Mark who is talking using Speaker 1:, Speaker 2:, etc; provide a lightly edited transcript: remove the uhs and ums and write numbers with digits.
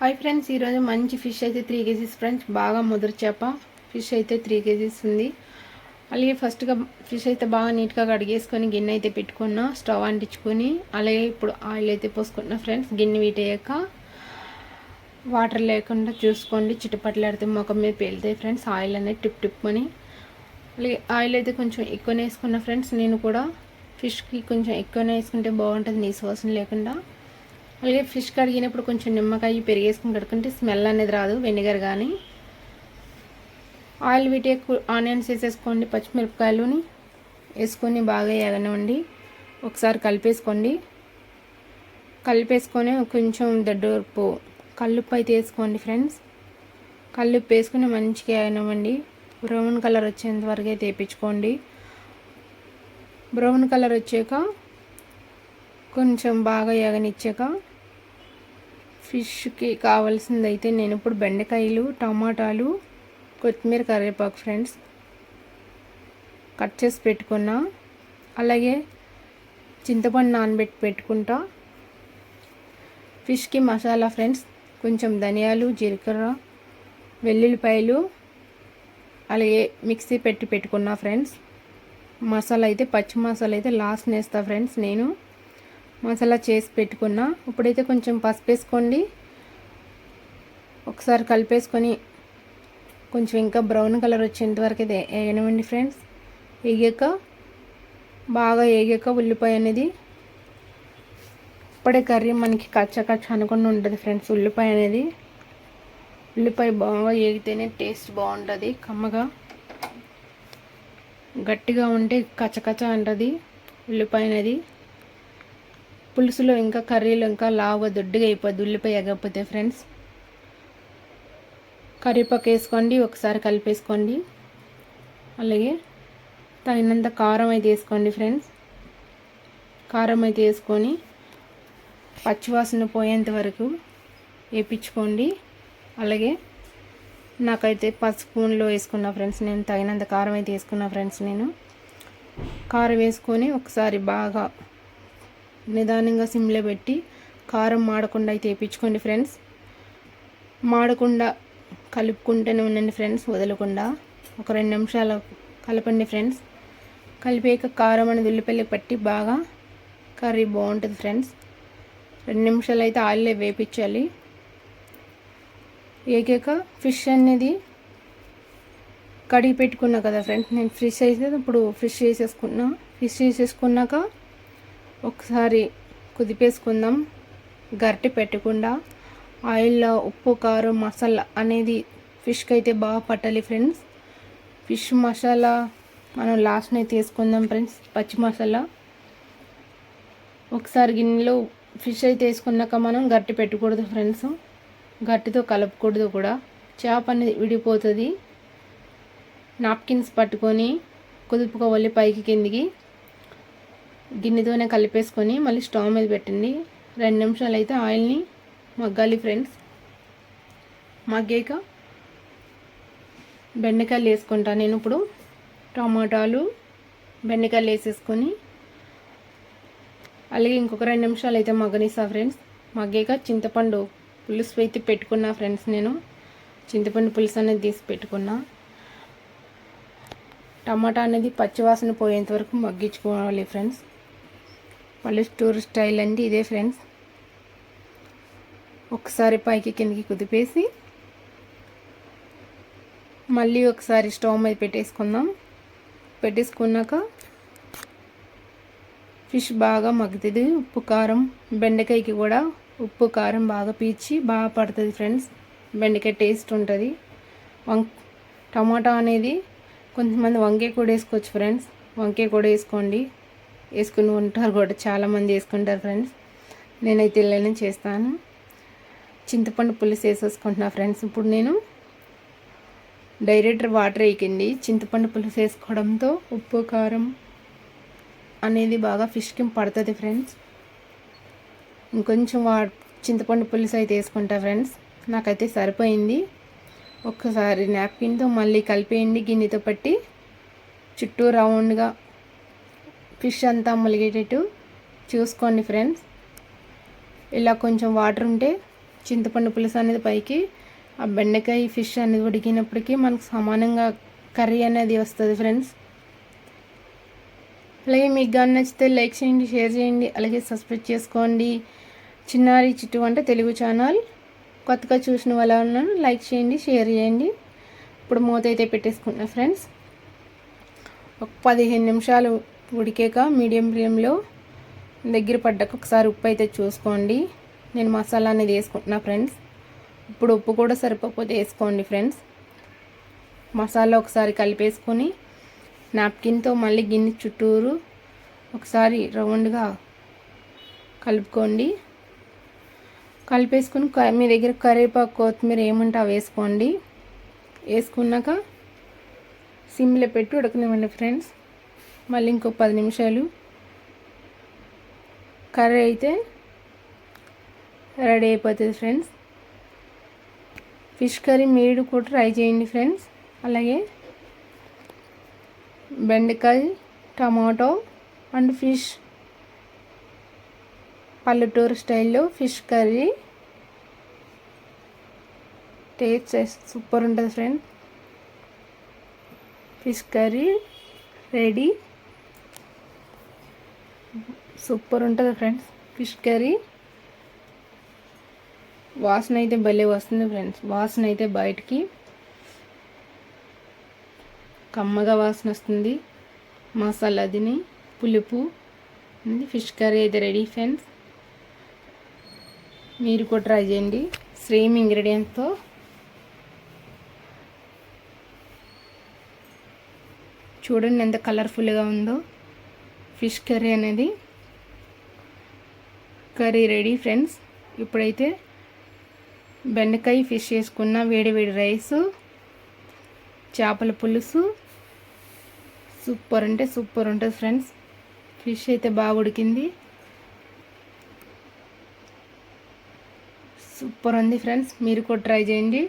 Speaker 1: Hi friends, ఈరోజు మంచి fish అయితే 3 కేజీస్ ఫ్రెండ్స్. బాగా ముదురు చేప ఫిష్ అయితే 3 కేజీస్ ఉంది. అలాగే ఫస్ట్గా ఫిష్ అయితే బాగా నీట్గా కడిగేసుకొని గిన్నె అయితే పెట్టుకున్నా, స్టవ్ అంటించుకొని అలాగే ఇప్పుడు ఆయిల్ అయితే పోసుకున్నా ఫ్రెండ్స్. గిన్నె వీటయ్యాక వాటర్ లేకుండా చూసుకోండి, చిటపట్లాడితే ముఖం మీద పేలుతాయి ఫ్రెండ్స్. ఆయిల్ అనేది టిప్ అని అలాగే ఆయిల్ అయితే కొంచెం ఎక్కువనే వేసుకున్నా ఫ్రెండ్స్. నేను కూడా ఫిష్కి కొంచెం ఎక్కువనే వేసుకుంటే బాగుంటుంది, నీసు వాసన లేకుండా. అలాగే ఫిష్ కడిగినప్పుడు కొంచెం నిమ్మకాయ పెరిగేసుకుని కడుక్కుంటే స్మెల్ అనేది రాదు, వెనిగర్ కానీ. ఆయిల్ వీటి ఆనియన్స్ వేసేసుకోండి, పచ్చిమిరపకాయలుని వేసుకొని బాగా ఎగనివ్వండి. ఒకసారి కలిపేసుకొని కొంచెం దొడ్డుపు కల్లుప్పు అయితే వేసుకోండి ఫ్రెండ్స్. కల్లుప్పు వేసుకుని మంచిగా ఎగనివ్వండి. బ్రౌన్ కలర్ వచ్చేంత వరకు అయితే వేయించుకోండి. బ్రౌన్ కలర్ వచ్చాక కొంచెం బాగా ఎగనిచ్చాక ఫిష్కి కావాల్సింది అయితే నేను ఇప్పుడు బెండకాయలు, టమాటాలు, కొత్తిమీర, కరివేపాకు ఫ్రెండ్స్ కట్ చేసి పెట్టుకున్నా. అలాగే చింతపండు నానబెట్టి పెట్టుకుంటా. ఫిష్కి మసాలా ఫ్రెండ్స్, కొంచెం ధనియాలు, జీలకర్ర, వెల్లుల్లిపాయలు అలాగే మిక్సీ పెట్టుకున్నా ఫ్రెండ్స్. మసాలా అయితే పచ్చి మసాలా అయితే లాస్ట్ వేస్తా ఫ్రెండ్స్. నేను మసాలా చేసి పెట్టుకున్నా. ఇప్పుడైతే కొంచెం పసుపు వేసుకోండి. ఒకసారి కలిపేసుకొని కొంచెం ఇంకా బ్రౌన్ కలర్ వచ్చేంత వరకు అయితే వేయనివ్వండి ఫ్రెండ్స్. బాగా వేగాక ఉల్లిపాయ అనేది, ఇప్పుడే కర్రీ మనకి కచ్చ అనుకుండా ఉంటుంది ఫ్రెండ్స్. ఉల్లిపాయ బాగా వేగితేనే టేస్ట్ బాగుంటుంది. కమ్మగా గట్టిగా ఉంటే కచ్చ అంటుంది ఉల్లిపాయ అనేది. పులుసులో ఇంకా కర్రీలో ఇంకా లావుగా దొడ్డుగా అయిపోద్ది ఉల్లిపాయ ఎగకపోతే ఫ్రెండ్స్. కరివేపాకు వేసుకోండి, ఒకసారి కలిపేసుకోండి. అలాగే తగినంత కారం అయితే వేసుకోండి ఫ్రెండ్స్. కారం అయితే వేసుకొని పచ్చివాసన పోయేంత వరకు వేయించుకోండి. అలాగే నాకైతే స్పూన్లో వేసుకున్నా ఫ్రెండ్స్. నేను తగినంత కారం అయితే వేసుకున్నా ఫ్రెండ్స్. నేను కారం వేసుకొని ఒకసారి బాగా నిదానంగా సిమ్లో పెట్టి కారం మాడకుండా అయితే వేయించుకోండి ఫ్రెండ్స్. మాడకుండా కలుపుకుంటూనే ఉండండి ఫ్రెండ్స్, వదలకుండా. ఒక 2 నిమిషాలు కలపండి ఫ్రెండ్స్. కలిపాక కారం అనేది ఉల్లిపాయలు పట్టి బాగా కర్రీ బాగుంటుంది ఫ్రెండ్స్. 2 నిమిషాలు అయితే ఆయిల్లో వేయించాలి. వేగాక ఫిష్ అనేది కడిగి పెట్టుకున్నా కదా ఫ్రెండ్స్. నేను ఫిష్ వేసేసుకున్నాక ఒకసారి కుదిపేసుకుందాం. గరిటె పెట్టకుండా ఆయిల్లో ఉప్పు, కారం, మసాలా అనేది ఫిష్కి అయితే బాగా పట్టాలి ఫ్రెండ్స్. ఫిష్ మసాలా మనం లాస్ట్ని అయితే వేసుకుందాం ఫ్రెండ్స్, పచ్చి మసాలా. ఒకసారి గిన్నెలో ఫిష్ అయితే వేసుకున్నాక మనం గరిటె పెట్టకూడదు ఫ్రెండ్స్. గట్టితో కలపకూడదు కూడా, చేప అనేది విడిపోతుంది. నాప్కిన్స్ పట్టుకొని కుదుపుకోవాలి పైకి కిందికి. గిన్నెతోనే కలిపేసుకొని మళ్ళీ స్టవ్ మీద పెట్టండి. 2 నిమిషాలు అయితే ఆయిల్ని మగ్గాలి ఫ్రెండ్స్. మగ్గాక బెండకాయలు వేసుకుంటాను నేను ఇప్పుడు. టమాటాలు, బెండకాయలు వేసేసుకొని అలాగే ఇంకొక 2 నిమిషాలు అయితే మగ్గనిస్తా ఫ్రెండ్స్. మగ్గాక చింతపండు పులుసు అయితే పెట్టుకున్నా ఫ్రెండ్స్. నేను చింతపండు పులుసు అనేది తీసి పెట్టుకున్నా. టమాటా అనేది పచ్చివాసన పోయేంత వరకు మగ్గించుకోవాలి ఫ్రెండ్స్. పల్లెటూరు స్టైల్ అంటే ఇదే ఫ్రెండ్స్. ఒకసారి పైకి కిందకి కుదిపేసి మళ్ళీ ఒకసారి స్టవ్ మీద పెట్టేసుకున్నాక ఫిష్ బాగా మగ్గుతుంది. ఉప్పు, కారం, బెండకాయకి కూడా ఉప్పు, కారం బాగా పీల్చి బాగా పడుతుంది ఫ్రెండ్స్. బెండకాయ టేస్ట్ ఉంటుంది. టమాటా అనేది కొంతమంది వంకాయ కూడా వేసుకోవచ్చు ఫ్రెండ్స్. వంకాయ కూడా వేసుకుని ఉంటారు కూడా, చాలామంది వేసుకుంటారు ఫ్రెండ్స్. నేనైతే ఇలానే చేస్తాను. చింతపండు పులుసు వేసేసుకుంటున్నా ఫ్రెండ్స్. ఇప్పుడు నేను డైరెక్ట్ వాటర్ వేయకండి. చింతపండు పులుసు వేసుకోవడంతో ఉప్పు, కారం అనేది బాగా ఫిష్కి పడుతుంది ఫ్రెండ్స్. ఇంకొంచెం చింతపండు పులుసు అయితే వేసుకుంటా ఫ్రెండ్స్. నాకైతే సరిపోయింది. ఒక్కసారి నాప్కిన్తో మళ్ళీ కలిపేయండి గిన్నెతో పట్టి. చుట్టూ రౌండ్గా ఫిష్ అంతా ములిగేటట్టు చూసుకోండి ఫ్రెండ్స్. ఇలా కొంచెం వాటర్ ఉంటే చింతపండు పులుసు అనేది పైకి ఆ బెండకాయ ఫిష్ అనేది ఉడికినప్పటికీ మనకు సమానంగా కర్రీ అనేది వస్తుంది ఫ్రెండ్స్. అలాగే మీకు కానీ నచ్చితే లైక్ చేయండి, షేర్ చేయండి, అలాగే సబ్స్క్రైబ్ చేసుకోండి. చిన్నారి చిట్టు వంట తెలుగు ఛానల్. కొత్తగా చూసిన వాళ్ళను లైక్ చేయండి, షేర్ చేయండి. ఇప్పుడు మూత అయితే పెట్టేసుకుంటున్నా ఫ్రెండ్స్. ఒక 15 నిమిషాలు ఉడికాక మీడియం ఫ్లేమ్లో దగ్గర పడ్డాక ఒకసారి ఉప్పు అయితే చూసుకోండి. నేను మసాలా అనేది వేసుకుంటున్నా ఫ్రెండ్స్. ఇప్పుడు ఉప్పు కూడా సరిపోతే వేసుకోండి ఫ్రెండ్స్. మసాలా ఒకసారి కలిపేసుకొని నాప్కిన్తో మళ్ళీ గిన్నె చుట్టూరు ఒకసారి రౌండ్గా కలుపుకోండి. కలిపేసుకుని మీ దగ్గర కరివేపాకు, కొత్తిమీర ఏముంటే అవి వేసుకోండి. వేసుకున్నాక సిమ్లో పెట్టి ఉడకనివ్వండి ఫ్రెండ్స్. మళ్ళీ ఇంకో 10 నిమిషాలు కర్రీ అయితే రెడీ అయిపోతుంది ఫ్రెండ్స్. ఫిష్ కర్రీ మీరు కూడా ట్రై చేయండి ఫ్రెండ్స్. అలాగే బెండకాయ, టమాటో అండ్ ఫిష్ పల్లెటూరు స్టైల్లో ఫిష్ కర్రీ టేస్ట్ సూపర్ ఉంటుంది friends. Fish curry ready. Super ఉంటుంది ఫ్రెండ్స్ ఫిష్ కర్రీ. వాసన అయితే భలే వస్తుంది ఫ్రెండ్స్. వాసన అయితే బయటికి కమ్మగా వాసన వస్తుంది. మసాలా తిని పులుపు ఫిష్ కర్రీ అయితే రెడీ ఫ్రెండ్స్. మీరు కూడా ట్రై చేయండి సేమ్ ఇంగ్రీడియంట్తో. చూడండి ఎంత కలర్ఫుల్గా ఉందో ఫిష్ కర్రీ అనేది. Curry ready friends. ఇప్పుడైతే బెండకాయ ఫిష్ వేసుకున్న వేడి వేడి రైసు, చేపల పులుసు సూపర్ అంటే సూపర్ ఉంటుంది ఫ్రెండ్స్. ఫిష్ అయితే బాగా ఉడికింది, సూపర్ ఉంది ఫ్రెండ్స్. మీరు కూడా ట్రై చేయండి.